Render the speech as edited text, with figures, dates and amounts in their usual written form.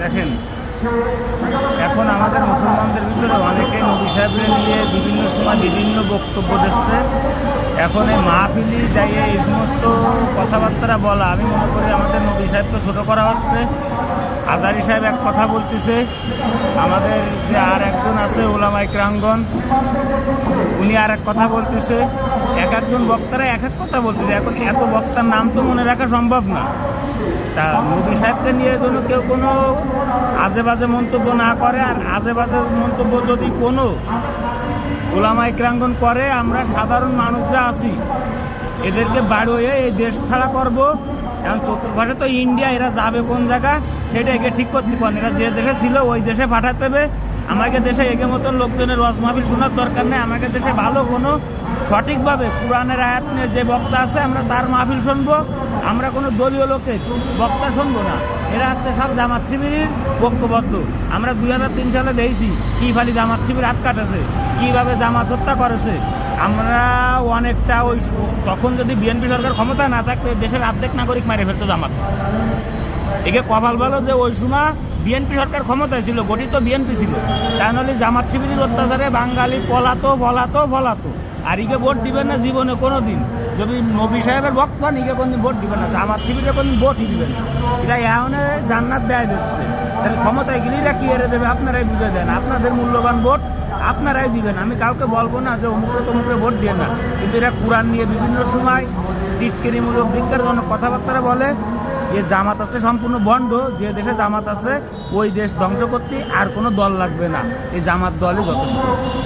দেখেন, এখন আমাদের মুসলমানদের ভিতরে অনেকে নবী সাহেবকে নিয়ে বিভিন্ন সময় বিভিন্ন বক্তব্য দিচ্ছে। এখন এই মাহফিলি যাইয়ে এই সমস্ত কথাবার্তা বলা, আমি মনে করি আমাদের নবী সাহেবকে ছোটো করা হচ্ছে। আজারি সাহেব এক কথা বলতেছে, আমাদের যে আর একজন আছে ওলামা ইকরামগণ, উনি আর এক কথা বলতেছে। এক একজন বক্তারা এক এক কথা বলতেছে। এখন এত বক্তার নাম তো মনে রাখা সম্ভব না। তা নবী সাহেবকে নিয়ে যেন কেউ কোনো আজে বাজে মন্তব্য না করে। আর আজে বাজে মন্তব্য যদি কোনো ওলামা ইকরামগণ করে, আমরা সাধারণ মানুষ যা আছি এদেরকে বাড়িয়ে এই দেশ ছাড়া করব। এখন চতুর্পাশে তো ইন্ডিয়া, এরা যাবে কোন জায়গা সেটা একে ঠিক করতে পারেন। এরা যে দেশে ছিল ওই দেশে পাঠাতে হবে। আমাকে দেশে একে মতন লোকজনের ওয়াজ মাহফিল শোনার দরকার নেই। আমাকে দেশে ভালো কোনো সঠিকভাবে কোরআনের আয়াত নিয়ে যে বক্তা আছে আমরা তার মাহফিল শুনবো। আমরা কোনো দলীয় লোকের বক্তা শুনবো না। এরা আজকে সব জামাত শিবিরের পক্ষবদ্ধ। আমরা 2003 সালে দেখছি কি ফালি জামাত শিবির হাত কাটেছে, কীভাবে জামাত হত্যা করেছে। আমরা অনেকটা ওই তখন যদি বিএনপি সরকার ক্ষমতা না থাকতো দেশের অর্ধেক নাগরিক মারে ফেলতো জামাত। একে কপাল ভালো যে ওই সময় বিএনপি সরকার ক্ষমতায় ছিল, গঠিত বিএনপি ছিল। তা নাহলে জামাত শিবিরের অত্যাচারে বাঙালি পলাতো। আর ইকে ভোট দিবেন না জীবনে কোনো দিন। যদি নবী সাহেবের ভক্ত হন ইকে কোনদিন ভোট দিবেন না, জামাত শিবিরে কোনদিন ভোটই দিবেন না। এরা এমন জান্নাত দেয় দিচ্ছে। তাহলে ক্ষমতায় গেলে এরা কি এরে দেবে? আপনারাই বুঝে দেন। আপনাদের মূল্যবান ভোট আপনারাই দিবেন। আমি কাউকে বলবো না যে অমুকরে তমুকরে ভোট দিয়ে না। কিন্তু এরা কোরআন নিয়ে বিভিন্ন সময় টিটকারিমূলক ধিক্কারজনক কথাবার্তা বলে। যে জামাত আছে সম্পূর্ণ বন্ড। যে দেশে জামাত আছে ওই দেশ ধ্বংস করতে আর কোনো দল লাগবে না, এই জামাত দলই যথেষ্ট।